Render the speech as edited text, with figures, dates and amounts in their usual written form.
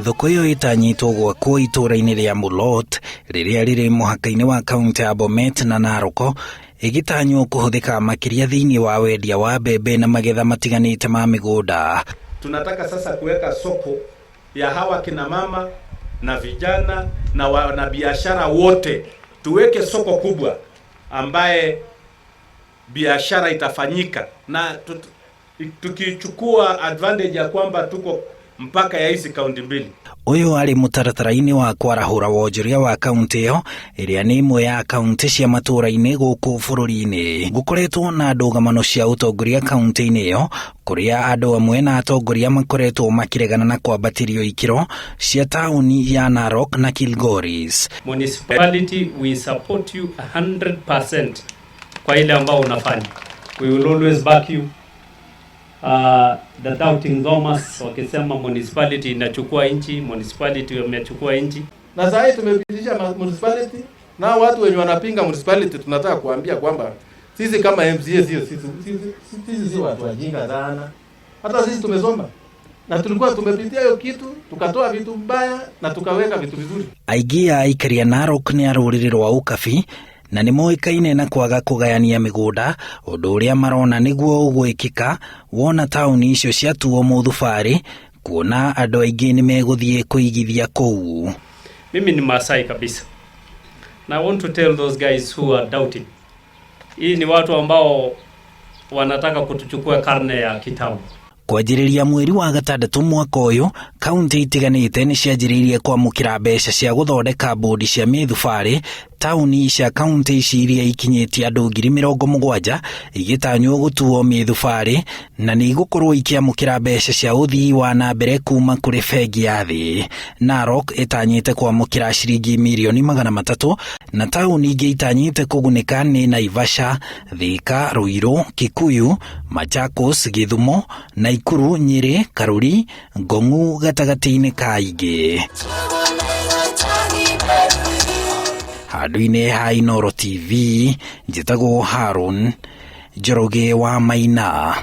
Thoko iyo itanyitwo gwakwo itura-ini ria Mulot riria riri muhaka-ini wa kaunti ya Bomet na Narok, igitanywo kuhuthika makiria thiini wa wendia wa mbembe na magetha matiganite ma migunda. Tunataka sasa kuweka soko ya hawa kina mama na vijana na wanabiashara wote, tuweke soko kubwa ambaye biashara itafanyika, na tukichukua advantage ya kwamba tuko mpaka ya hizi kaunti mbili. Uyu ari mutaratara-ini wa kwarahura wonjoria wa kaunti iyo iria ni imwe ya kaunti cia matura-ini guuku bururi-ini. Gukoretwo na ndũgamano cia utongoria kaunti-ini iyo kuria andu amwe na atongoria makoretwo makiregana na kwambatirio ikiro cia tauni ya Narok na Kilgoris. Municipality, we support you 100% kwa ile ambao unafanya. We will always back you. The doubting Thomas wakisema municipality inachukua inchi, municipality wamechukua inchi. Na sasa tumepitisha municipality, na watu wenye wanapinga municipality tunataka kuambia kwamba sisi kama MCA sisi watu wajinga sana. Hata sisi tumesoma na tulikuwa tumepitia hiyo kitu, tukatoa vitu mbaya na tukaweka vitu vizuri. Aingi aikari a Narok ni aruriri rwa ukabi na ni moikaine na kwaga kugayania migunda, undu uria marona niguo ugwikika wona tauni icio ciatuo muthubari, kuona andu aingi ni meguthie kuigithia kuu. Mimi ni Masai kabisa, na I want to tell those guys who are doubting, hii ni watu ambao wanataka kutuchukua karne ya kitambo. Kwajiriria mweri wa gatandatu mwaka uyu, kaunti itiganite ni cianjiririe kwamukira mbeca cia guthondeka bodi cia mithubari tauni cia kaunti ici iria ikinyitie andu 70,000 igitanywo gutuo mithubari, na ni igukorwo ikiamukira mbeca cia uthii wa na mbere kuma kuri bengi ya thi. Narok itanyite kwamukira ciringi milioni 300 na tauni ingi itanyite kugunika ni Naivasha, Thika, Ruiru, Kikuyu, Machakos, Githumo, Naikuru, Nyeri, Karuri, Ngong'u gatagati-ini ka ingi. Handu-ini ha Inoro TV, njitagwo Harun Njoroge wa Maina.